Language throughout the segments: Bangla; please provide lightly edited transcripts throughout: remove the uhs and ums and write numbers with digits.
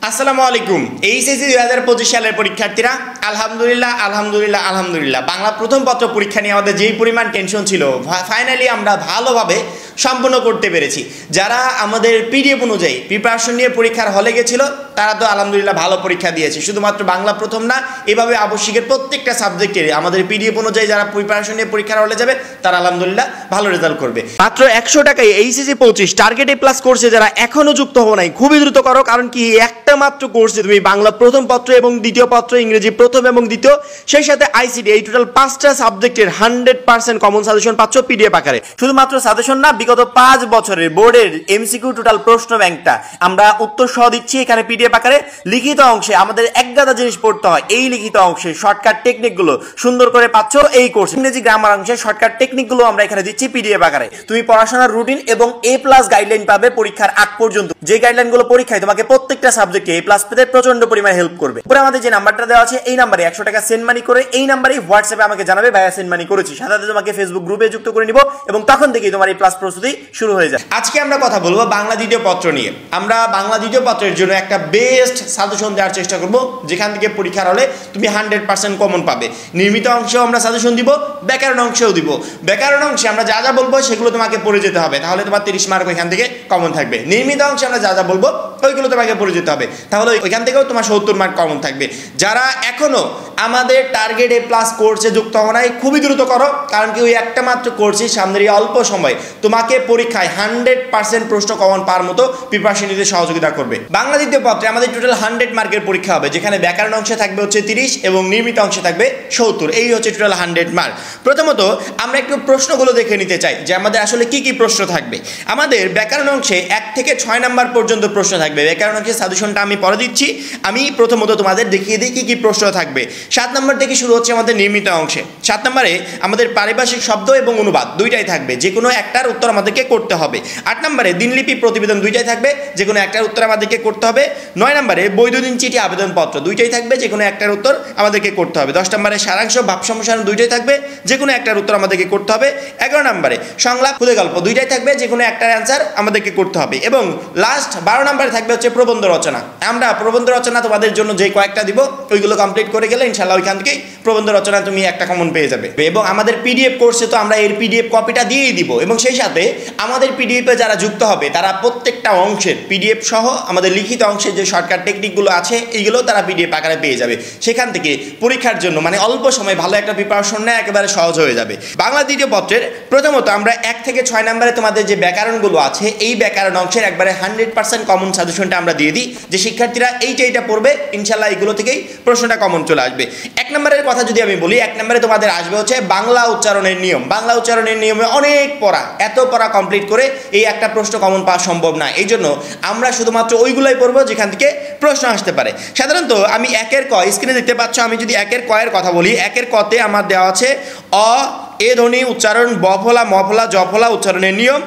আসসালামু আলাইকুম। এইচএসসি 2025 সালের পরীক্ষার্থীরা আলহামদুলিল্লাহ বাংলা প্রথম পত্র পরীক্ষা নিয়ে আমাদের যেই পরিমাণ টেনশন ছিল ফাইনালি আমরা ভালোভাবে সম্পন্ন করতে পেরেছি। যারা আমাদের পিডিএফ অনুযায়ী প্রিপারেশন নিয়ে পরীক্ষার হলে গেছিল তারা তো আলহামদুলিল্লাহ ভালো পরীক্ষা দিয়েছে। শুধুমাত্র বাংলা প্রথম না, এভাবে আবশ্যিকের প্রত্যেকটা সাবজেক্টের আমাদের পিডিএফ অনুযায়ী যারা প্রিপারেশন নিয়ে পরীক্ষার হলে যাবে তারা আলহামদুলিল্লাহ ভালো রেজাল্ট করবে। মাত্র 100 টাকায় এইচএসসি 25 টার্গেট এ প্লাস কোর্সে যারা এখনো যুক্ত হও নাই খুবই দ্রুত করো, কারণ কি একটা মাত্র কোর্সে তুমি বাংলা প্রথম পত্র এবং দ্বিতীয় পত্র, ইংরেজি প্রথম এবং দ্বিতীয়, সেই সাথে আইসিটি, এই টোটাল 5টা সাবজেক্টের 100% কমন সাজেশন পাচ্ছ পিডিএফ আকারে। শুধুমাত্র সাজেশন না, বিগত 5 বছরের বোর্ডের এমসিকিউ টোটাল প্রশ্ন ব্যাংকটা আমরা উত্তর সহ দিচ্ছি এখানে পিডিএফ আকারে। লিখিত অংশে আমাদের এক গাদা জিনিস পড়তে হয়, এই লিখিত অংশে শর্টকাট টেকনিকগুলো সুন্দর করে পাচ্ছ এই কোর্স। ইংরেজি গ্রামার অংশে শর্টকাট টেকনিকগুলো আমরা এখানে দিচ্ছি পিডিএফ আকারে। তুমি পড়াশোনার রুটিন এবং A+ গাইডলাইন পাবে পরীক্ষার আগ পর্যন্ত, যে গাইডলাইনগুলো পরীক্ষায় তোমাকে প্রত্যেকটা সাবজেক্টে A+ পেতে প্রচন্ড পরিমাণে হেল্প করবে। পরে আমাদের যে নাম্বারটা দেওয়া আছে এই নাম্বারে 100 টাকা সেন্ড মানি করে এই নাম্বারেই হোয়াটসঅ্যাপে আমাকে জানাবে ভাইয়া সেন্ড মানি করেছি, সাথে তোমাকে ফেসবুক গ্রুপে যুক্ত করে নিব এবং তখন থেকেই তোমার এই প্লাস প্রস্তুতি শুরু হয়ে যায়। আজকে আমরা কথা বলবো বাংলা দ্বিতীয় পত্র নিয়ে। আমরা বাংলা দ্বিতীয় পত্রের জন্য একটা বেস্ট সাজেশন দেওয়ার চেষ্টা করব, যেখান থেকে পরীক্ষার হলে তুমি 100% কমন পাবে। নির্মিত অংশেও আমরা সাজেশন দিব, ব্যাকরণ অংশেও দিব। ব্যাকরণ অংশে আমরা যা যা বলবো সেগুলো তোমাকে পড়ে যেতে হবে, তাহলে তোমার 30 মার্ক ওইখান থেকে কমন থাকবে। নির্মিত অংশে আমরা যা যা বলবো ওইগুলো তোমাকে পড়ে যেতে হবে, তাহলে ওইখান থেকেও তোমার 70 মার্ক কমন থাকবে। যারা এখনো আমাদের টার্গেট A+ কোর্সে যুক্ত হও নাই খুবই দ্রুত করো, কারণ কি ওই একটা মাত্র কোর্সই সামনের এই অল্প সময় তোমাকে পরীক্ষায় 100% প্রশ্ন কমন পাওয়ার মতো প্রিপারেশন নিতে সহযোগিতা করবে। বাংলা দ্বিতীয় পত্রে আমাদের টোটাল 100 মার্কের পরীক্ষা হবে, যেখানে ব্যাকরণ অংশে থাকবে হচ্ছে 30 এবং নির্মিত অংশে থাকবে 70। এই হচ্ছে টোটাল 100 মার্ক। প্রথমত আমরা একটু প্রশ্নগুলো দেখে নিতে চাই যে আমাদের আসলে কি কি প্রশ্ন থাকবে। আমাদের ব্যাকরণ অংশে 1 থেকে 6 নাম্বার পর্যন্ত প্রশ্ন থাকবে। ব্যাকরণ অংশের সাজেশনটা আমি পরে দিচ্ছি, আমি প্রথমত তোমাদের দেখিয়ে দিই কি কি প্রশ্ন থাকবে। 7 নম্বর থেকে শুরু হচ্ছে আমাদের নির্মিত অংশে। 7 নম্বরে আমাদের পারিভাষিক শব্দ এবং অনুবাদ দুইটাই থাকবে, যে কোনো একটার উত্তর আমাদেরকে করতে হবে। 8 নম্বরে দিনলিপি প্রতিবেদন দুইটাই থাকবে, যে কোনো একটার উত্তর আমাদেরকে করতে হবে। 9 নম্বরে বৈদ্যুতিন চিঠি আবেদনপত্র দুইটাই থাকবে, যে কোনো একটার উত্তর আমাদেরকে করতে হবে। 10 নম্বরে সারাংশ ভাব সম্প্রসারণ দুইটাই থাকবে, যে কোনো একটার উত্তর আমাদেরকে করতে হবে। 11 নম্বরে সংলাপ খুদে গল্প দুইটাই থাকবে, যে কোনো একটার অ্যান্সার আমাদেরকে করতে হবে। এবং লাস্ট 12 নম্বরে থাকবে হচ্ছে প্রবন্ধ রচনা। আমরা প্রবন্ধ রচনা তোমাদের জন্য যে কয়েকটা দিব ওইগুলো কমপ্লিট করে গেলে ইনশাআল্লাহ ওইখান থেকেই প্রবন্ধ রচনা তুমি একটা কমন পেয়ে যাবে। এবং আমাদের পিডিএফ কোর্সে তো আমরা এর পিডিএফ কপিটা দিয়েই দিব, এবং সেই সাথে আমাদের পিডিএফে যারা যুক্ত হবে তারা প্রত্যেকটা অংশের পিডিএফ সহ আমাদের লিখিত অংশের যে শর্টকাট টেকনিকগুলো আছে এইগুলো তারা পিডিএফ আকারে পেয়ে যাবে। সেখান থেকে পরীক্ষার জন্য মানে অল্প সময় ভালো একটা প্রিপারেশন নেয় একেবারে সহজ হয়ে যাবে। বাংলা দ্বিতীয় পত্রের প্রথমত আমরা 1 থেকে 6 নম্বরে তোমাদের যে ব্যাকরণগুলো আছে এই ব্যাকরণ অংশের একবারে 100% কমন সাজেশনটা আমরা দিয়ে দিই, যে শিক্ষার্থীরা এইটা পড়বে ইনশাআল্লাহ এগুলো থেকেই প্রশ্নটা কমন চলে আসবে। 1 নম্বরের কথা যদি আমি বলি, 1 নম্বরে তোমাদের আসবে হচ্ছে বাংলা উচ্চারণের নিয়ম। বাংলা উচ্চারণের নিয়মে অনেক পড়া, এত পড়া কমপ্লিট করে এই একটা প্রশ্ন কমন পাওয়া সম্ভব না। এই জন্য আমরা শুধুমাত্র ওইগুলোই পড়বো যেখান থেকে প্রশ্ন আসতে পারে। সাধারণত আমি 1-এর ক স্ক্রিনে দেখতে পাচ্ছ, আমি যদি 1-এর ক এর কথা বলি, 1-এর কতে আমার দেওয়া আছে অ এ ধ্বনি উচ্চারণ, ব ফলা ম ফলা জ ফলা উচ্চারণের নিয়ম।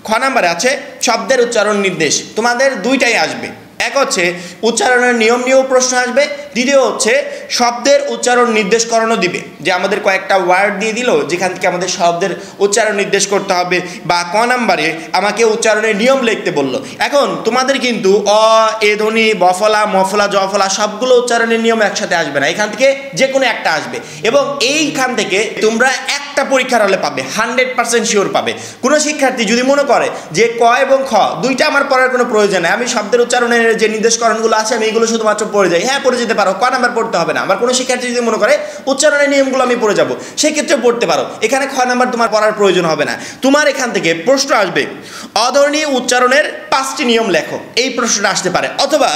খ নম্বরে আছে শব্দের উচ্চারণ নির্দেশ। তোমাদের দুইটাই আসবে, এক হচ্ছে উচ্চারণের নিয়ম নিয়েও প্রশ্ন আসবে, দ্বিতীয় হচ্ছে শব্দের উচ্চারণ নির্দেশ করানো দিবে, যে আমাদের কয়েকটা ওয়ার্ড দিয়ে দিল যেখান থেকে আমাদের শব্দের উচ্চারণ নির্দেশ করতে হবে। বা ক নম্বরে আমাকে উচ্চারণের নিয়ম লিখতে বললো। এখন তোমাদের কিন্তু অ এ ধ্বনি ব ফলা ম ফলা জ ফলা সবগুলো উচ্চারণের নিয়ম একসাথে আসবে না, এখান থেকে যে কোনো একটা আসবে। এবং এইখান থেকে তোমরা একটা পরীক্ষার হলে পাবে, 100% শিওর পাবে। কোনো শিক্ষার্থী যদি মনে করে যে ক এবং খ দুইটা আমার পড়ার কোনো প্রয়োজন নেই, আমি শব্দের উচ্চারণের যে নির্দেশকরণগুলো আছে আমি এগুলো শুধুমাত্র পড়ে যাই, হ্যাঁ পড়ে যেতে পারো, ক নাম্বার পড়তে হবে না। আবার কোনো শিক্ষার্থী যদি মনে করে উচ্চারণের নিয়মগুলো আমি পড়ে যাবো, সেক্ষেত্রে পড়তে পারো, এখানে খ নাম্বার তোমার পড়ার প্রয়োজন হবে না। তোমার এখান থেকে প্রশ্ন আসবে অধ্বনি উচ্চারণের 5টি নিয়ম লেখো, এই প্রশ্নটা আসতে পারে। অথবা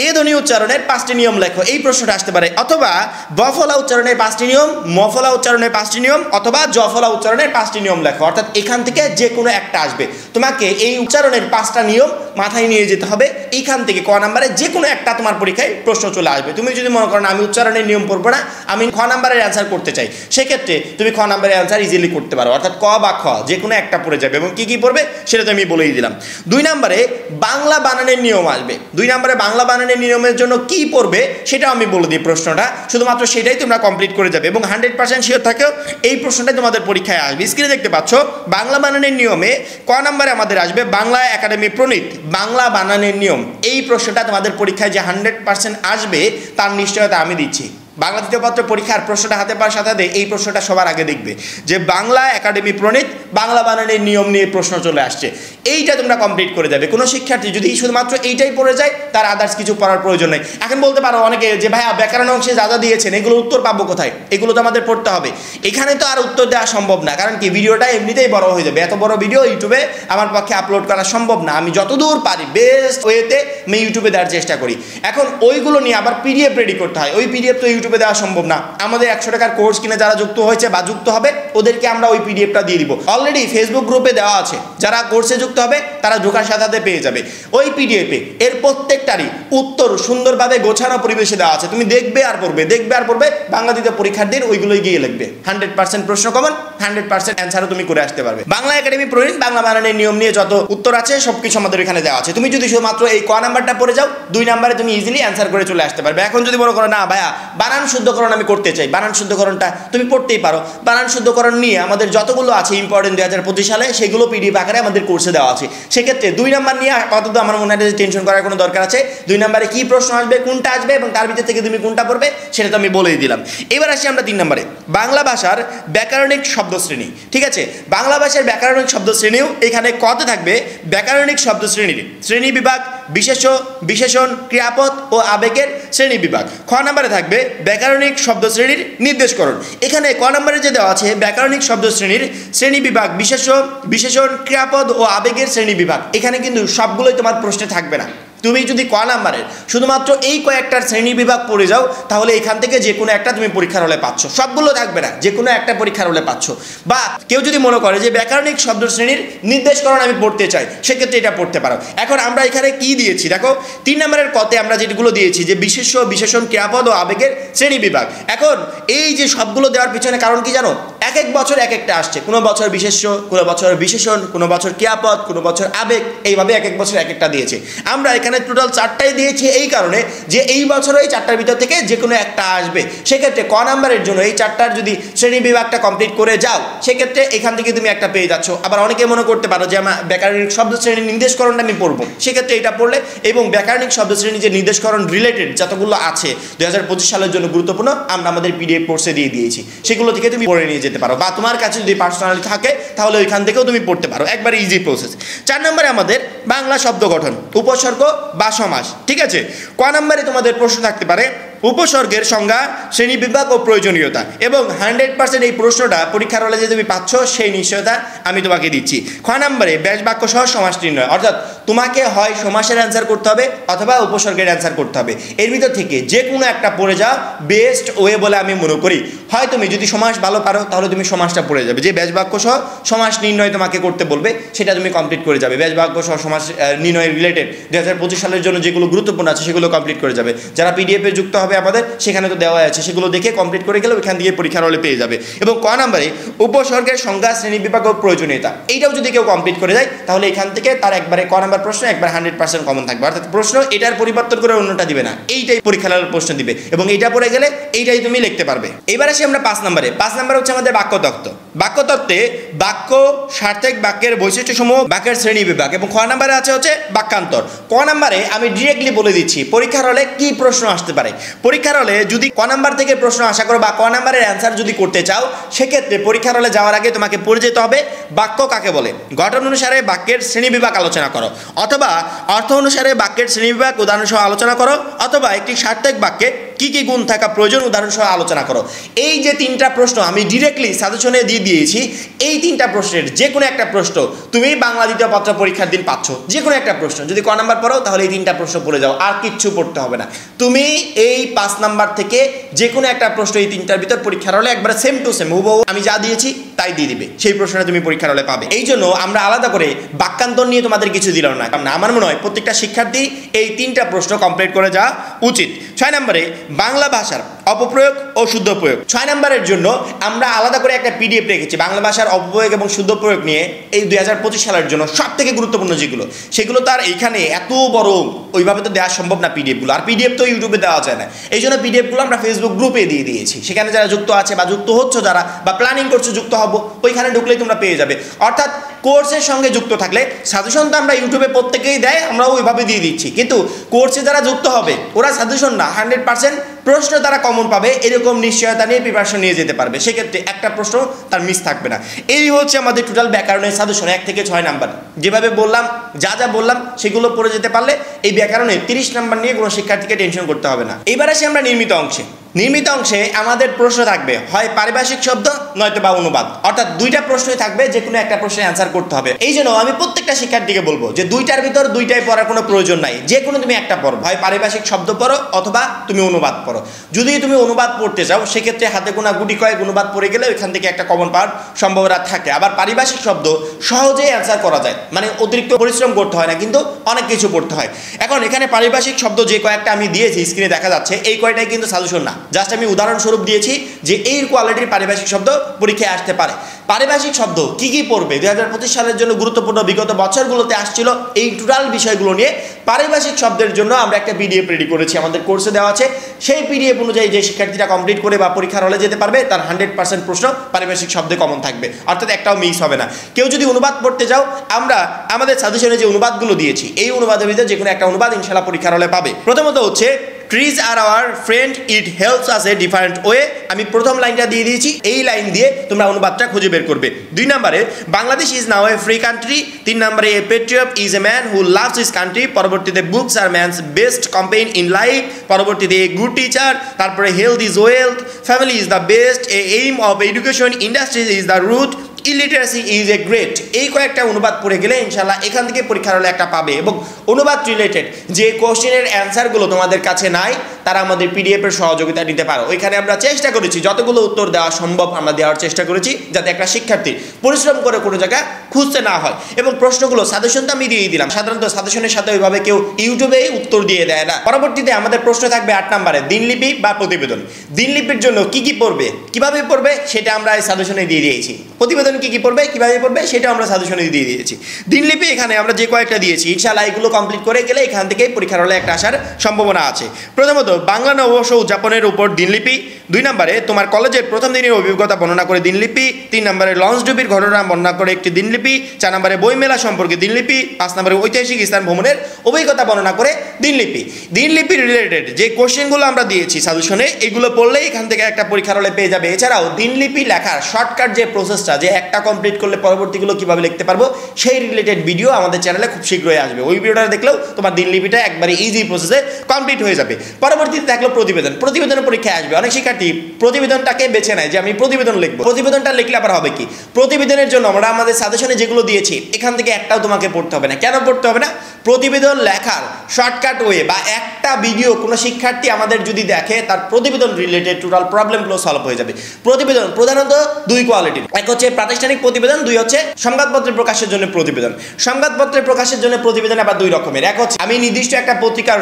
এ ধ্বনি উচ্চারণের 5টি নিয়ম লেখো, এই প্রশ্নটা আসতে পারে। অথবা ব ফলা উচ্চারণের 5টি নিয়ম, ম ফলা উচ্চারণের 5টি নিয়ম, অথবা জ ফলা উচ্চারণের 5টি নিয়ম লেখো। অর্থাৎ এখান থেকে যে কোনো একটা আসবে। তোমাকে এই উচ্চারণের 5টা নিয়ম মাথায় নিয়ে যেতে হবে, এইখান থেকে ক নাম্বারে যে কোনো একটা তোমার পরীক্ষায় প্রশ্ন চলে আসবে। তুমি যদি মনে করো না আমি উচ্চারণের নিয়ম পড়বো না, আমি খ নাম্বারের অ্যান্সার করতে চাই, সেক্ষেত্রে তুমি খ নাম্বারের অ্যান্সার ইজিলি করতে পারো। অর্থাৎ ক বা খ যে কোনো একটা পড়ে যাবে। এবং কি কি পড়বে সেটা তো আমি বলেই দিলাম। 2 নম্বরে বাংলা বানানের নিয়ম আসবে। 2 নম্বরে বাংলা বানানের নিয়মের জন্য কি পড়বে সেটাও আমি বলে দিই প্রশ্নটা, শুধুমাত্র সেটাই তোমরা কমপ্লিট করে যাবে। এবং 100% শিওর থাকেও এই প্রশ্নটাই তোমাদের পরীক্ষায় আসবে। স্ক্রিনে দেখতে পাচ্ছ বাংলা বানানের নিয়মে ক নম্বরে আমাদের আসবে বাংলা একাডেমি প্রণীত বাংলা বানানের নিয়ম, এই প্রশ্নটা তোমাদের পরীক্ষায় যে 100% আসবে তার নিশ্চয়তা আমি দিচ্ছি। বাংলা তৃতীয় পত্র পরীক্ষার প্রশ্নটা হাতে পাওয়ার সাথে সাথে এই প্রশ্নটা সবার আগে দেখবে যে বাংলা একাডেমি প্রণীত বাংলা বানানের নিয়ম নিয়ে প্রশ্ন চলে আসছে, এইটা তোমরা কমপ্লিট করে যাবে। কোনো শিক্ষার্থী যদি শুধুমাত্র এইটাই পড়ে যায় তার আদার্স কিছু পড়ার প্রয়োজন নেই। এখন বলতে পারো অনেকে যে ভাইয়া ব্যাকরণ অংশে যা যা দিয়েছেন এগুলো উত্তর পাবো কোথায়, এগুলো তো আমাদের পড়তে হবে। এখানে তো আর উত্তর দেওয়া সম্ভব না, কারণ কি ভিডিওটা এমনিতেই বড় হয়ে যাবে। এত বড় ভিডিও ইউটিউবে আমার পক্ষে আপলোড করা সম্ভব না। আমি যতদূর পারি বেস্ট ওয়েতে আমি ইউটিউবে দেওয়ার চেষ্টা করি। এখন ওইগুলো নিয়ে আবার পিডিএফ রেডি করতে হয়, ওই পিডিএফ তো ইউটিউবে দেওয়া সম্ভব না। আমাদের 100 টাকার কোর্স কিনে যারা যুক্ত হয়েছে বা যুক্ত হবে ওদেরকে আমরা ওই পিডিএফটা দিয়ে দিব। অলরেডি ফেসবুক গ্রুপে দেওয়া আছে, যারা কোর্সে যুক্ত হবে তারা ঢোকার সাথে সাথে পেয়ে যাবে ওই পিডিএফে। এর প্রত্যেকটারই উত্তর সুন্দরভাবে গোছানো পরিবেশে দেওয়া আছে, তুমি দেখবে আর পড়বে, দেখবে আর পড়বে। বাংলা দ্বিতীয় পরীক্ষার্থীর ওইগুলোই গিয়ে লিখবে, 100% প্রশ্ন কমন, 100% অ্যান্সারও তুমি করে আসতে পারবে। বাংলা একাডেমি প্রণীত বাংলা বানানের নিয়ম নিয়ে যত উত্তর আছে সবকিছু আমাদের এখানে দেওয়া আছে। তুমি যদি শুধুমাত্র এই ক নাম্বারটা পড়ে যাও 2 নাম্বারে তুমি ইজিলি অ্যান্সার করে চলে আসতে পারবে। এখন যদি বড় করো না ভাইয়া বানান শুদ্ধকরণ আমি করতে চাই, বানান শুদ্ধকরণটা তুমি পড়তেই পারো। বানান শুদ্ধকরণ নিয়ে আমাদের যতগুলো আছে ইম্পর্টেন্ট 2025 সালে সেগুলো পিডিএফ আকারে আমাদের কোর্সে দেওয়া আছে। সেক্ষেত্রে 2 নাম্বার নিয়ে আপাতত আমার মনে হয় টেনশন করার কোনো দরকার আছে। 2 নাম্বারে কি প্রশ্ন আসবে, কোনটা আসবে এবং তার ভিতর থেকে তুমি কোনটা পড়বে সেটা তো আমি বলেই দিলাম। এবার আসি আমরা 3 নাম্বারে, বাংলা ভাষার ব্যাকরণিক শব্দশ্রেণী। ঠিক আছে, বাংলা ভাষার ব্যাকরণিক শব্দশ্রেণীও এখানে কতে থাকবে, ব্যাকরণিক শব্দশ্রেণীর শ্রেণী বিভাগ, বিশেষ্য, বিশেষণ, ক্রিয়াপদ ও আবেগের শ্রেণী বিভাগ। খ নাম্বারে থাকবে ব্যাকরণিক শব্দশ্রেণীর নির্দেশকরণ। এখানে ক নাম্বারে যে দেওয়া আছে ব্যাকরণিক শব্দশ্রেণীর শ্রেণী বিভাগ, বিশেষ্য, বিশেষণ, ক্রিয়াপদ ও আবেগের শ্রেণী বিভাগ, এখানে কিন্তু সবগুলোই তোমার প্রশ্নে থাকবে না। তুমি যদি ক নাম্বারের শুধুমাত্র এই কয়েকটার শ্রেণী বিভাগ পড়ে যাও তাহলে এখান থেকে যে কোনো একটা তুমি পরীক্ষার হলে পাচ্ছ, সবগুলো থাকবে না, যে কোনো একটা পরীক্ষার হলে পাচ্ছ। বা কেউ যদি মনে করে যে ব্যাকরণিক শব্দ শ্রেণীর নির্দেশকরণ আমি পড়তে চাই, সেক্ষেত্রে এটা পড়তে পারো। এখন আমরা এখানে কি দিয়েছি দেখো, 3 নম্বরের কতে আমরা যেগুলো দিয়েছি যে বিশেষ্য, বিশেষণ, ক্রিয়াপদ ও আবেগের শ্রেণী বিভাগ। এখন এই যে সবগুলো দেওয়ার পিছনে কারণ কি জানো, এক এক বছর এক একটা আসছে, কোনো বছর বিশেষ্য, কোনো বছর বিশেষণ, কোনো বছর ক্রিয়াপদ, কোনো বছর আবেগ, এইভাবে এক এক বছর এক একটা দিয়েছে। আমরা এখানে টোটাল 4টাই দিয়েছি এই কারণে যে এই বছর এই 4টার ভিতর থেকে যে কোনো একটা আসবে। সেক্ষেত্রে ক নাম্বারের জন্য এই 4টার যদি শ্রেণী বিভাগটা কমপ্লিট করে যাও সেক্ষেত্রে এখান থেকে তুমি একটা পেয়ে যাচ্ছ। আবার অনেকে মনে করতে পারো যে আমার ব্যাকরণিক শব্দ শ্রেণীর নির্দেশকরণটা আমি পড়বো, সেক্ষেত্রে এটা পড়লে এবং ব্যাকরণিক শব্দ শ্রেণী যে নির্দেশকরণ রিলেটেড যতগুলো আছে 2025 সালের জন্য গুরুত্বপূর্ণ আমরা আমাদের পিডিএফ কোর্সে দিয়ে দিয়েছি, সেগুলো থেকে তুমি পড়ে নিয়ে যেতে পারো। বা তোমার কাছে যদি পার্সোনালি থাকে তাহলে ওইখান থেকেও তুমি পড়তে পারো, একবার ইজি প্রসেস। 4 নম্বরে আমাদের বাংলা শব্দ গঠন, উপসর্গ বা সমাস। ঠিক আছে, ক নম্বরে তোমাদের প্রশ্ন থাকতে পারে উপসর্গের সংজ্ঞা, শ্রেণী বিভাগ ও প্রয়োজনীয়তা। এবং 100% এই প্রশ্নটা পরীক্ষার হলে যে তুমি পাচ্ছ সেই নিশ্চয়তা আমি তোমাকে দিচ্ছি। খ নম্বরে ব্যাস বাক্য সহ সমাস নির্ণয়, অর্থাৎ তোমাকে হয় সমাসের অ্যান্সার করতে হবে অথবা উপসর্গের অ্যান্সার করতে হবে। এর ভিতর থেকে যে কোনো একটা পড়ে যাও বেস্ট ওয়ে বলে আমি মনে করি। হয় তুমি যদি সমাস ভালো পারো তাহলে তুমি সমাসটা পড়ে যাবে, যে ব্যাস বাক্য সহ সমাস নির্ণয় তোমাকে করতে বলবে সেটা তুমি কমপ্লিট করে যাবে। ব্যাস বাক্য সহ সমাস নির্ণয় রিলেটেড 2025 সালের জন্য যেগুলো গুরুত্বপূর্ণ আছে সেগুলো কমপ্লিট করে যাবে। যারা পিডিএফে যুক্ত হবে আমাদের সেখানে তো দেওয়া আছে, সেগুলো দেখে কমপ্লিট করে গেলে ওইখান দিয়ে পরীক্ষার হলে পেয়ে যাবে। এবং ক নম্বরে উপসর্গের সংজ্ঞা, শ্রেণী বিভাগ ও প্রয়োজনীয়তা, এইটাও যদি কেউ কমপ্লিট করে যায় তাহলে এখান থেকে তার একবারে ক নম্বর প্রশ্ন একবার 100% কমন থাকবে। অর্থাৎ প্রশ্ন এটার পরিবর্তন করে অন্যটা দিবে না, এইটাই পরীক্ষার হলে প্রশ্ন দিবে এবং এইটা পড়ে গেলে এইটাই তুমি লিখতে পারবে। এবার আসি আমরা 5 নম্বরে। 5 নম্বর হচ্ছে আমাদের বাক্যতত্ত্ব। বাক্যতত্ত্বে বাক্য, সার্থক বাক্যের বৈশিষ্ট্যসমূহ, বাক্যের শ্রেণী বিভাগ এবং খ নম্বরে আছে হচ্ছে বাক্যান্তর। ক নম্বরে আমি ডিরেক্টলি বলে দিচ্ছি পরীক্ষার হলে কি প্রশ্ন আসতে পারে। পরীক্ষার হলে যদি ক নাম্বার থেকে প্রশ্ন আশা করো বা ক নাম্বারের অ্যান্সার যদি করতে চাও সেক্ষেত্রে পরীক্ষার হলে যাওয়ার আগে তোমাকে পড়ে যেতে হবে বাক্য কাকে বলে, গঠন অনুসারে বাক্যের শ্রেণীবিভাগ আলোচনা করো, অথবা অর্থ অনুসারে বাক্যের শ্রেণীবিভাগ উদাহরণ সহ আলোচনা করো, অথবা একটি সার্থক বাক্যে কি কি গুণ থাকা প্রয়োজন উদাহরণ সহ আলোচনা করো। এই যে 3টা প্রশ্ন আমি ডিরেক্টলি সাজেশনে দিয়ে দিয়েছি, এই 3টা প্রশ্নের যে কোনো একটা প্রশ্ন তুমি বাংলা দ্বিতীয় পত্র পরীক্ষার দিন পাচ্ছ। যে কোনো একটা প্রশ্ন যদি ক নাম্বার পড়ো তাহলে এই 3টা প্রশ্ন পড়ে যাও, আর কিচ্ছু পড়তে হবে না। তুমি এই 5 নাম্বার থেকে যে কোনো একটা প্রশ্ন এই 3টার ভিতর পরীক্ষার হলে একবার সেম টু সেম হুবহু আমি যা দিয়েছি তাই দিয়ে দিবে, সেই প্রশ্নটা তুমি পরীক্ষার হলে পাবে। এই জন্য আমরা আলাদা করে বাক্যান্তর নিয়ে তোমাদের কিছু দিলাম না, কারণ আমার মনে হয় প্রত্যেকটা শিক্ষার্থী এই 3টা প্রশ্ন কমপ্লিট করে যাওয়া উচিত। 6 নম্বরে বাংলা ভাষার অপপ্রয়োগ ও শুদ্ধ প্রয়োগ। 6 নম্বরের জন্য আমরা আলাদা করে একটা পিডিএফ রেখেছি বাংলা ভাষার অপপ্রয়োগ এবং শুদ্ধ প্রয়োগ নিয়ে, এই 2025 সালের জন্য সব থেকে গুরুত্বপূর্ণ যেগুলো, সেগুলো তার এইখানে এত বড় ওইভাবে তো দেওয়া সম্ভব না পিডিএফগুলো, আর পিডিএফ তো ইউটিউবে দেওয়া যায় না। এই জন্য পিডিএফগুলো আমরা ফেসবুক গ্রুপে দিয়ে দিয়েছি, সেখানে যারা যুক্ত আছে বা যুক্ত হচ্ছে যারা বা প্ল্যানিং করছো যুক্ত হবো, ওইখানে ঢুকলেই তোমরা পেয়ে যাবে। অর্থাৎ কোর্সের সঙ্গে যুক্ত থাকলে সাজেশন তো আমরা ইউটিউবে প্রত্যেকেই দেয়, আমরা ওইভাবে দিয়ে দিচ্ছি, কিন্তু কোর্সে যারা যুক্ত হবে ওরা সাজেশন না 100% প্রশ্ন তারা কমন পাবে, এরকম নিশ্চয়তা নিয়ে প্রিপারেশন নিয়ে যেতে পারবে। সেক্ষেত্রে একটা প্রশ্ন তার মিস থাকবে না। এই হচ্ছে আমাদের টোটাল ব্যাকরণের সাজেশন 1 থেকে 6 নাম্বার। যেভাবে বললাম, যা যা বললাম সেগুলো পড়ে যেতে পারলে এই ব্যাকরণে 30 নাম্বার নিয়ে কোনো শিক্ষার্থীকে টেনশন করতে হবে না। এবার আসি আমরা নির্মিত অংশে। নির্মিত অংশে আমাদের প্রশ্ন থাকবে হয় পারিভাষিক শব্দ নয়তো বা অনুবাদ, অর্থাৎ দুইটা প্রশ্নই থাকবে, যে কোনো একটা প্রশ্নের অ্যান্সার করতে হবে। এই জন্য আমি প্রত্যেকটা শিক্ষার্থীকে বলবো যে দুইটার ভিতর দুইটাই পড়ার কোনো প্রয়োজন নাই, যে কোনো তুমি একটা পড়ো, হয় পারিভাষিক শব্দ পড়ো অথবা তুমি অনুবাদ পড়ো। যদি তুমি অনুবাদ পড়তে চাও সেক্ষেত্রে হাতে গোনা গুটি কয়েক অনুবাদ পড়ে গেলে ওইখান থেকে একটা কমন পাওয়ার সম্ভাবনা থাকে। আবার পারিভাষিক শব্দ সহজেই অ্যান্সার করা যায়, মানে অতিরিক্ত পরিশ্রম করতে হয় না, কিন্তু অনেক কিছু পড়তে হয়। এখন এখানে পারিভাষিক শব্দ যে কয়েকটা আমি দিয়েছি স্ক্রিনে দেখা যাচ্ছে, এই কয়টাই কিন্তু সাজেশন না, জাস্ট আমি উদাহরণস্বরূপ দিয়েছি যে এই কোয়ালিটির পারিভাষিক শব্দ পরীক্ষায় আসতে পারে। পারিভাষিক শব্দ কি কি পড়বে 2025 সালের জন্য গুরুত্বপূর্ণ, বিগত বছরগুলোতে আসছিল এই টোটাল বিষয়গুলো নিয়ে পারিভাষিক শব্দের জন্য আমরা একটা পিডিএফ রেডি করেছি, আমাদের কোর্সে দেওয়া আছে। সেই পিডিএফ অনুযায়ী যে শিক্ষার্থীরা কমপ্লিট করে বা পরীক্ষার হলে যেতে পারবে তার 100% প্রশ্ন পারিভাষিক শব্দে কমন থাকবে, অর্থাৎ একটাও মিস হবে না। কেউ যদি অনুবাদ পড়তে যাও, আমরা আমাদের সাজেশনে যে অনুবাদগুলো দিয়েছি এই অনুবাদের ভিতরে যে কোনো একটা অনুবাদ ইনশাআল্লাহ পরীক্ষার হলে পাবে। প্রথমত হচ্ছে trees are our friend, it helps us a different way. আমি প্রথম লাইনটা দিয়ে দিয়েছি, এই লাইন দিয়ে তোমরা অনুবাদটা খুঁজে বের করবে। 2 নম্বরে Bangladesh is now a free country. 3 নম্বরে a patriot is a man who loves his country. পরবর্তীতে books are man's best companion in life. পরবর্তীতে এ গুড টিচার। তারপরে health is wealth, family is the best, a aim of education, industries is the root, illiteracy is a great. এই কয়েকটা অনুবাদ পড়ে গেলে ইনশাল্লাহ এখান থেকে পরীক্ষার হলে একটা পাবে। এবং অনুবাদ রিলেটেড যে কোশ্চেনের অ্যান্সারগুলো তোমাদের কাছে নাই তারা আমাদের পিডিএফের সহযোগিতা নিতে পারো। ওইখানে আমরা চেষ্টা করেছি যতগুলো উত্তর দেওয়া সম্ভব আমরা দেওয়ার চেষ্টা করেছি, যাতে একটা শিক্ষার্থী পরিশ্রম করে কোনো জায়গায় খুঁজতে না হয়। এবং প্রশ্নগুলো সাজেশন তো আমি দিয়েই দিলাম, সাধারণত সাজেশনের সাথে ওইভাবে কেউ ইউটিউবেই উত্তর দিয়ে দেয় না। পরবর্তীতে আমাদের প্রশ্ন থাকবে 8 নম্বরে দিনলিপি বা প্রতিবেদন। দিনলিপির জন্য কি কি পড়বে, কিভাবে পড়বে সেটা আমরা এই সাজেশনে দিয়ে দিয়েছি। প্রতিবেদন কি কি পড়বে, কিভাবে পড়বে সেটা আমরা সাজেশনে দিয়ে দিয়েছি। দিনলিপি এখানে আমরা যে কয়েকটা দিয়েছি ইনশাআল্লাহ এগুলো কমপ্লিট করে গেলে এখান থেকেই পরীক্ষার হলে একটা আসার সম্ভাবনা আছে। প্রথমত বাংলা নববর্ষ উদযাপনের উপর দিনলিপি। 2 নম্বরে তোমার কলেজের প্রথম দিনের অভিজ্ঞতা বর্ণনা করে দিনলিপি। 3 নম্বরে লঞ্চ ডুবির ঘটনা বর্ণনা করে একটি দিনলিপি। 4 নম্বরে বইমেলা সম্পর্কে দিনলিপি। 5 নম্বরে ঐতিহাসিক স্থান ভ্রমণের অভিজ্ঞতা বর্ণনা করে দিনলিপি। দিনলিপি রিলেটেড যে কোশ্চেনগুলো আমরা দিয়েছি সাজেশনে এগুলো পড়লেই এখান থেকে একটা পরীক্ষার হলে পেয়ে যাবে। এছাড়াও দিনলিপি লেখার শর্টকাট যে প্রসেসটা, যে একটা কমপ্লিট করলে পরবর্তীগুলো কীভাবে লিখতে পারবো সেই রিলেটেড ভিডিও আমাদের চ্যানেলে খুব শীঘ্রই আসবে। ওই ভিডিওটা দেখলেও তোমার দিনলিপিটা একবারে ইজি প্রসেসে কমপ্লিট হয়ে যাবে। পরবর্তীতে দেখলো প্রতিবেদন। প্রতিবেদনের পরীক্ষায় আসবে অনেক শিক্ষার্থী প্রতিবেদনটাকে বেছে নেয় যে আমি প্রতিবেদন লিখবো। প্রতিবেদনটা লিখলে আবার হবে কি, প্রতিবেদনের জন্য আমরা আমাদের সাজেশনে যেগুলো দিয়েছি এখান থেকে একটাও তোমাকে পড়তে হবে না। কেন পড়তে হবে না? প্রতিবেদন লেখার শর্টকাট ওয়ে বা একটা ভিডিও কোনো শিক্ষার্থী আমাদের যদি দেখে তার প্রতিবেদন রিলেটেড টোটাল প্রবলেমগুলো সলভ হয়ে যাবে। প্রতিবেদন প্রধানত 2 কোয়ালিটির, এক হচ্ছে প্রাতিষ্ঠানিক প্রতিবেদন, 2 হচ্ছে সংবাদপত্রে প্রকাশের জন্য প্রতিবেদন। সংবাদপত্রে প্রকাশের জন্য প্রতিবেদন আবার 2 রকমের। এক হচ্ছে আমি নির্দিষ্ট একটা পত্রিকার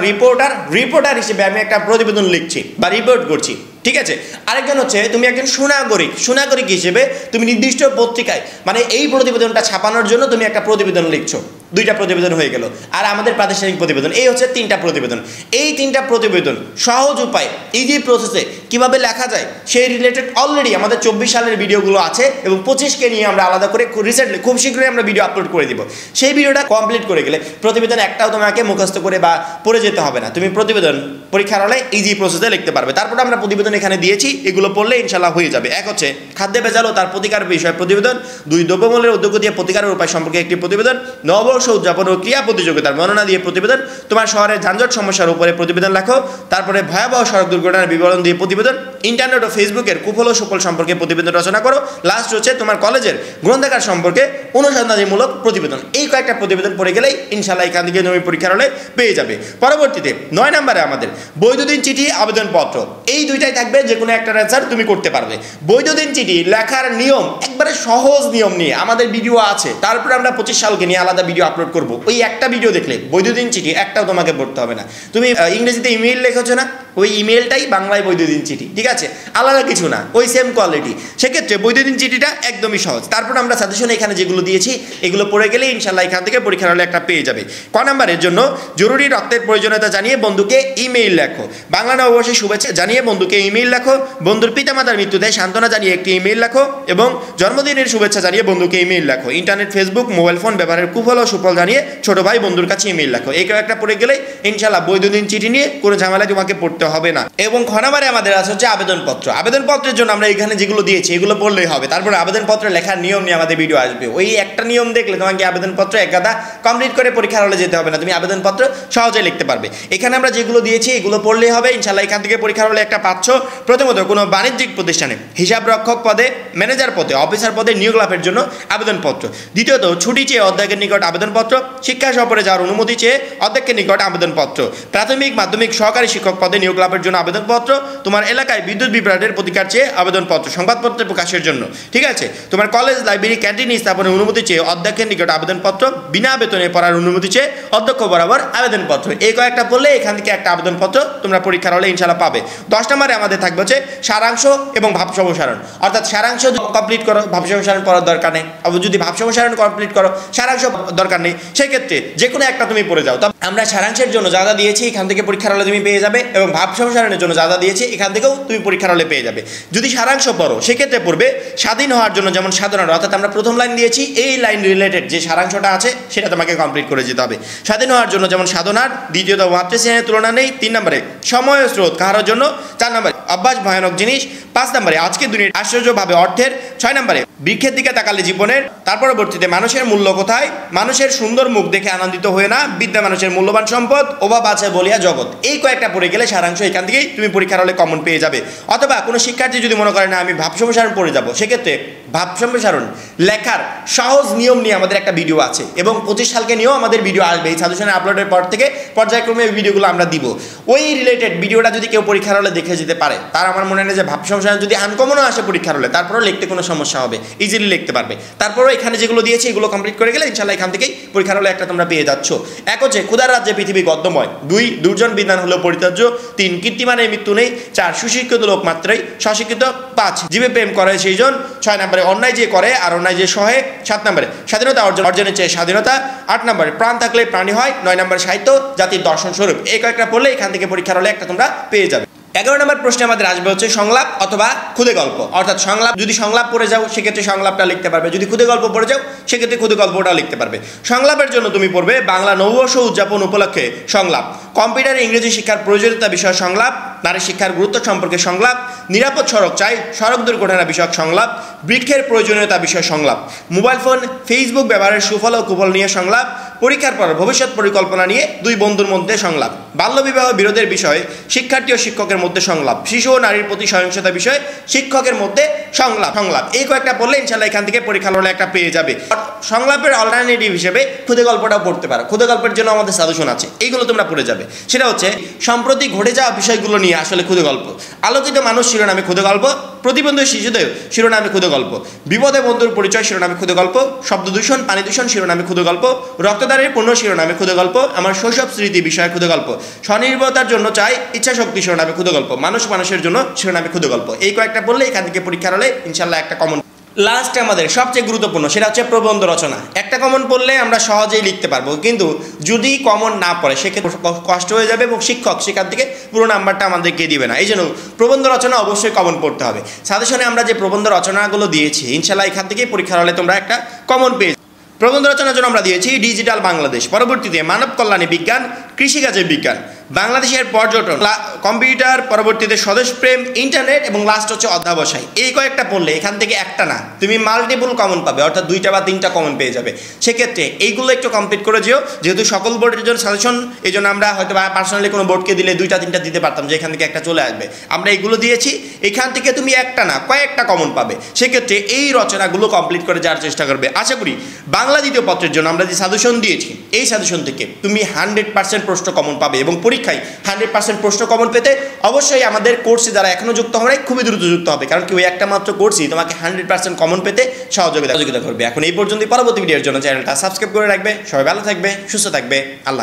রিপোর্টার হিসেবে আমি একটা প্রতিবেদন লিখছি বা রিপোর্ট করছি, ঠিক আছে। আরেকজন হচ্ছে তুমি একজন সুনাগরিক হিসেবে তুমি নির্দিষ্ট পত্রিকায় মানে এই প্রতিবেদনটা ছাপানোর জন্য তুমি একটা প্রতিবেদন লিখছো। 2টা প্রতিবেদন হয়ে গেল। আর আমাদের প্রাতিষ্ঠানিক প্রতিবেদন, এই হচ্ছে 3টা প্রতিবেদন। এই 3টা প্রতিবেদন সহজ উপায় ইজি প্রসেসে কিভাবে লেখা যায় সেই রিলেটেড অলরেডি আমাদের 24 সালের ভিডিওগুলো আছে এবং 25কে নিয়ে আমরা আলাদা করে রিসেন্টলি খুব শীঘ্রই আমরা ভিডিও আপলোড করে দিব। সেই ভিডিওটা কমপ্লিট করে গেলে প্রতিবেদন একটাও তোমাকে মুখস্থ করে বা পড়ে যেতে হবে না, তুমি প্রতিবেদন পরীক্ষার হলে ইজি প্রসেসে লিখতে পারবে। তারপর আমরা প্রতিবেদন এখানে দিয়েছি, এগুলো পড়লে ইনশাল্লাহ হয়ে যাবে। এক হচ্ছে খাদ্যে ভেজাল ও তার প্রতিকার বিষয়ে প্রতিবেদন। 2 দ্রব্যমূল্যের উদ্যোগ দিয়ে প্রতিকারের উপায় সম্পর্কে একটি প্রতিবেদন। নববর্ষ উদযাপন ও ক্রিয়া প্রতিযোগিতার বর্ণনা দিয়ে প্রতিবেদন। তোমার শহরের যানজট সমস্যার উপরে প্রতিবেদন লেখো। তারপরে ভয়াবহ সড়ক দুর্ঘটনার বিবরণ দিয়ে প্রতিবেদন। ইন্টারনেট ও ফেসবুকের কুফল ও সুফল সম্পর্কে প্রতিবেদন রচনা করো। লাস্ট হচ্ছে তোমার কলেজের গ্রন্থাগার সম্পর্কে অনুসন্ধানীমূলক প্রতিবেদন। এই কয়েকটা প্রতিবেদন পড়ে গেলেই ইনশাল্লাহ এখান থেকে তুমি পরীক্ষার হলে পেয়ে যাবে। পরবর্তীতে 9 নম্বরে আমাদের বৈদ্যুতিন চিঠি, আবেদনপত্র, এই 2টাই থাকবে, যে কোনো একটা অ্যান্সার তুমি করতে পারবে। বৈদ্যুতিন চিঠি লেখার নিয়ম একবারে সহজ নিয়ম নিয়ে আমাদের ভিডিও আছে, তারপরে আমরা 25 সালকে নিয়ে আলাদা ভিডিও আপলোড করব। ওই একটা ভিডিও দেখলে বৈদ্যুতিন চিঠি একটাও তোমাকে পড়তে হবে না। তুমি ইংরেজিতে ইমেইল লিখেছো না, ওই ইমেলটাই বাংলায় বৈদ্যুতিন চিঠি, ঠিক আছে, আলাদা কিছু না, ওই সেম কোয়ালিটি। সেক্ষেত্রে বৈদ্যুতিন চিঠিটা একদমই সহজ। তারপর আমরা সাজেশনে এখানে যেগুলো দিয়েছি এগুলো পড়ে গেলে ইনশাল্লাহ এখান থেকে পরীক্ষার হলে একটা পেয়ে যাবে। ক নাম্বারের জন্য জরুরি রক্তের প্রয়োজনীয়তা জানিয়ে বন্ধুকে ইমেইল লেখো। বাংলা নববর্ষের শুভেচ্ছা জানিয়ে বন্ধুকে ইমেইল লেখো। বন্ধুর পিতামাতার মৃত্যুতে সান্ত্বনা জানিয়ে একটি ইমেইল লেখো এবং জন্মদিনের শুভেচ্ছা জানিয়ে বন্ধুকে ইমেইল লেখো। ইন্টারনেট, ফেসবুক, মোবাইল ফোন ব্যবহারের কুফল ও সুফল জানিয়ে ছোট ভাই বন্ধুর কাছে ইমেইল লেখো। এই একটা পড়ে গেলে ইনশাল্লাহ বৈদ্যুতিন চিঠি নিয়ে কোনো ঝামেলা তোমাকে পড়তে হবে না। এবং খ নাম্বারে আমাদের আছে হচ্ছে আবেদনপত্র। আবেদনপত্রের জন্য আমরা এখানে যেগুলো দিয়েছি এগুলো পড়লেই হবে। তারপরে আবেদনপত্র লেখার নিয়ম নিয়ে আমাদের ভিডিও আসবে। ওই একটা নিয়ম দেখলে তোমাকে আবেদনপত্র এক গাদা কমপ্লিট করে পরীক্ষার হলে যেতে হবে না, তুমি আবেদনপত্র সহজে লিখতে পারবে। এখানে আমরা যেগুলো দিয়েছি এগুলো পড়লেই হবে ইনশাল্লাহ। এখান থেকে পরীক্ষার হলে একটা পাচ্ছ। প্রথমত কোনো বাণিজ্যিক প্রতিষ্ঠানে হিসাব রক্ষক পদে, ম্যানেজার পদে, অফিসার পদে নিয়োগ লাভের জন্য আবেদনপত্র। দ্বিতীয়ত ছুটি চেয়ে অধ্যক্ষের নিকট আবেদনপত্র। শিক্ষা সফরে যাওয়ার অনুমতি চেয়ে অধ্যক্ষের নিকট আবেদনপত্র। প্রাথমিক, মাধ্যমিক, সহকারী শিক্ষক পদে নিয়োগ লাভের জন্য আবেদনপত্র। তোমার এলাকায় বিদ্যুৎ বিভ্রাটের প্রতিকার চেয়ে আবেদনপত্র সংবাদপত্রে প্রকাশের জন্য, ঠিক আছে। তোমার কলেজ, লাইব্রেরি, ক্যান্টিন স্থাপনের অনুমতি চেয়ে অধ্যক্ষের নিকট আবেদনপত্র। বিনা বেতনে পড়ার অনুমতি চেয়ে অধ্যক্ষ বরাবর আবেদনপত্র। এই কয়েকটা পড়লে এখান থেকে একটা আবেদনপত্র তোমরা পরীক্ষার হলে ইনশাল্লাহ পাবে। 10 নম্বরে আমাদের থাকবে হচ্ছে সারাংশ এবং ভাব সম্প্রসারণ। অর্থাৎ সারাংশ কমপ্লিট করো, ভাব সম্প্রসারণ করার দরকার নেই। যদি ভাব সম্প্রসারণ কমপ্লিট করো, সারাংশ দরকার নেই, সেক্ষেত্রে যে কোনো একটা তুমি পড়ে যাও। তবে আমরা সারাংশের জন্য যা যা দিয়েছি এখান থেকে পরীক্ষার হলে তুমি পেয়ে যাবে এবং ভাব সম্প্রসারণের জন্য যা যা দিয়েছি এখান থেকেও তুমি পরীক্ষার হলে পেয়ে যাবে। যদি সারাংশ পড়ো সেক্ষেত্রে পড়বে স্বাধীন হওয়ার জন্য যেমন সাধনার, অর্থাৎ আমরা প্রথম লাইন দিয়েছি এই লাইন রিলেটেড যে সারাংশটা আছে সেটা তোমাকে কমপ্লিট করে যেতে হবে। স্বাধীন হওয়ার জন্য যেমন সাধনার। দ্বিতীয়ত মাতৃস্নেহের তুলনা নেই। 3 নম্বরে সময় স্রোত কাহার জন্য। 4 নম্বরে অভ্যাস ভয়ানক জিনিস। 5 নম্বরে আজকে দুনিয়ার আশ্চর্যভাবে অর্থের। 6 নম্বরে বৃক্ষের দিকে তাকালে জীবনের। তার পরবর্তীতে মানুষের মূল্য কোথায়। মানুষের সুন্দর মুখ দেখে আনন্দিত হয়ে না, বিদ্যা মানুষের মূল্যবান সম্পদ, অভাব আছে বলিয়া জগৎ। এই কয়েকটা পড়ে গেলে সারাংশ এখান থেকেই তুমি পরীক্ষার হলে কমন পেয়ে যাবে। অথবা কোনো শিক্ষার্থী যদি মনে করে না আমি ভাব সম্প্রসারণ পড়ে যাব, সেক্ষেত্রে ভাব সম্প্রসারণ লেখার সহজ নিয়ম নিয়ে আমাদের একটা ভিডিও আছে এবং 25 সালকে নিয়েও আমাদের ভিডিও আসবে। এই সাজেশনে আপলোডের পর থেকে পর্যায়ক্রমে এই ভিডিওগুলো আমরা দিব। ওই রিলেটেড ভিডিওটা যদি কেউ পরীক্ষার হলে দেখে যেতে পারে, তার আমার মনে হয় যে ভাব সম্প্রসারণ যদি আনকমনও আসে পরীক্ষার হলে, তারপরেও লিখতে কোনো সমস্যা হবে, ইজিলি লিখতে পারবে। তারপরেও এখানে যেগুলো দিয়েছি এগুলো কমপ্লিট করে গেলে ইনশাল্লাহ এখান থেকেই পরীক্ষার হলে একটা তোমরা পেয়ে যাচ্ছ। 1 হচ্ছে ক্ষুধার রাজ্যে পৃথিবী গদ্যময়। 2 দুর্জন বিধান হলেও পরিত্যাজ্য। 3 কীর্তিমানের মৃত্যু নেই। 4 সুশিক্ষিত লোক মাত্রই স্বশিক্ষিত। 5 জীবে প্রেম করে সেই জন। 6 নম্বরে অন্যায় যে করে আর অন্যায় যে সহে। 7 নম্বরে স্বাধীনতা অর্জনের চেয়ে স্বাধীনতা। 8 নম্বরে প্রাণ থাকলে প্রাণী হয়। 9 নম্বরে সাহিত্য জাতির দর্শন স্বরূপ। এই কয়েকটা পড়লে এখান থেকে পরীক্ষার হলে একটা তোমরা পেয়ে যাবে। 11 নম্বর প্রশ্নে আমাদের আসবে হচ্ছে সংলাপ অথবা ক্ষুদে গল্প। অর্থাৎ সংলাপ, যদি সংলাপ পড়ে যাও সেক্ষেত্রে সংলাপটা লিখতে পারবে, যদি ক্ষুদে গল্প পড়ে যাও সেক্ষেত্রে ক্ষুদে গল্পটাও লিখতে পারবে। সংলাপের জন্য তুমি পড়বে বাংলা নববর্ষ উদযাপন উপলক্ষে সংলাপ, কম্পিউটার ইংরেজি শিক্ষার প্রয়োজনীয়তা বিষয়ে সংলাপ, নারী শিক্ষার গুরুত্ব সম্পর্কে সংলাপ, নিরাপদ সড়ক চাই, সড়ক দুর্ঘটনা বিষয়ক সংলাপ, বৃক্ষের প্রয়োজনীয়তা বিষয়ে সংলাপ, মোবাইল ফোন ফেসবুক ব্যবহারের সুফল ও কুফল নিয়ে সংলাপ, পরীক্ষার পর ভবিষ্যৎ পরিকল্পনা নিয়ে 2 বন্ধুর মধ্যে সংলাপ, বাল্যবিবাহ বিরোধের বিষয়ে শিক্ষার্থী ও শিক্ষকের মধ্যে সংলাপ, শিশু ও নারীর প্রতি সহিংসতা বিষয়ে শিক্ষকের মধ্যে সংলাপ। এই কয়েকটা পড়লে ইনশাল্লাহ এখান থেকে পরীক্ষার হলে একটা পেয়ে যাবে। সংলাপের অল্টারনেটিভ হিসেবে ক্ষুদে গল্পটাও পড়তে পারো। ক্ষুদে গল্পের জন্য আমাদের সাজেশন আছে, এইগুলো তোমরা পড়ে যাবে। সেটা হচ্ছে সম্প্রতি ঘটে যাওয়া বিষয়গুলো নিয়ে আসলে ক্ষুদে গল্প। আলোকিত মানুষ শিরোনামে ক্ষুদে গল্প, প্রতিবন্ধী শিশুদের শিরোনামে ক্ষুদে গল্প, বিপদে বন্ধুর পরিচয় শিরোনামে ক্ষুদে গল্প, শব্দ দূষণ পানি দূষণ শিরোনামে ক্ষুদে গল্প, রক্তদানের পূর্ণ শিরোনামে ক্ষুদে গল্প, আমার শৈশব স্মৃতি বিষয়ে ক্ষুদে গল্প, স্বনির্ভরতার জন্য চাই ইচ্ছা শক্তি শিরোনামে ক্ষুদে গল্প, মানুষ মানুষের জন্য শিরোনামে ক্ষুদে গল্প। এই কয়েকটা পড়লে এখান থেকে পরীক্ষার হলে ইনশাল্লাহ একটা কমন। লাস্টে আমাদের সবচেয়ে গুরুত্বপূর্ণ সেটা হচ্ছে প্রবন্ধ রচনা। একটা কমন পড়লে আমরা সহজেই লিখতে পারবো, কিন্তু যদি কমন না পড়ে সেক্ষেত্রে কষ্ট হয়ে যাবে এবং শিক্ষক সেখান থেকে পুরো নাম্বারটা আমাদেরকে দিবে না। এই জন্য প্রবন্ধ রচনা অবশ্যই কমন পড়তে হবে। সাজেশনে আমরা যে প্রবন্ধ রচনাগুলো দিয়েছি ইনশাল্লাহ এখান থেকেই পরীক্ষার হলে তোমরা একটা কমন পেয়ে। প্রবন্ধ রচনার জন্য আমরা দিয়েছি ডিজিটাল বাংলাদেশ, পরবর্তীতে মানব কল্যাণে বিজ্ঞান, কৃষিকাজে বিজ্ঞান, বাংলাদেশের পর্যটন, কম্পিউটার, পরবর্তীতে স্বদেশ প্রেম, ইন্টারনেট এবং লাস্ট হচ্ছে অধ্যাবসায়। এই কয়েকটা পড়লে এখান থেকে একটা না, তুমি মাল্টিপল কমন পাবে, অর্থাৎ 2টা বা 3টা কমন পেয়ে যাবে। সেক্ষেত্রে এইগুলো একটু কমপ্লিট করে যেও, যেহেতু সকল বোর্ডের জন্য সাজেশন, এই জন্য আমরা হয়তো বা পার্সোনালি কোনো বোর্ডকে দিলে 2টা 3টা দিতে পারতাম যে এখান থেকে একটা চলে আসবে। আমরা এইগুলো দিয়েছি, এখান থেকে তুমি একটা না কয়েকটা কমন পাবে। সেক্ষেত্রে এই রচনাগুলো কমপ্লিট করে যাওয়ার চেষ্টা করবে। আশা করি বাংলা দ্বিতীয় পত্রের জন্য আমরা যে সাজেশন দিয়েছি এই সাজেশন থেকে তুমি 100% প্রশ্ন কমন পাবে এবং পরীক্ষায় 100% প্রশ্ন কমন পেতে অবশ্যই আমাদের কোর্সে যারা এখনো যুক্ত হবে খুবই দ্রুত যুক্ত হবে, কারণ কি ওই একটা মাত্র কোর্সই তোমাকে 100% কমন পেতে সহযোগিতা করবে। এখন এই পর্যন্ত, পরবর্তী ভিডিওর জন্য চ্যানেলটা সাবস্ক্রাইব করে রাখবে। সবাই ভালো থাকবে, সুস্থ থাকবে। আল্লাহ।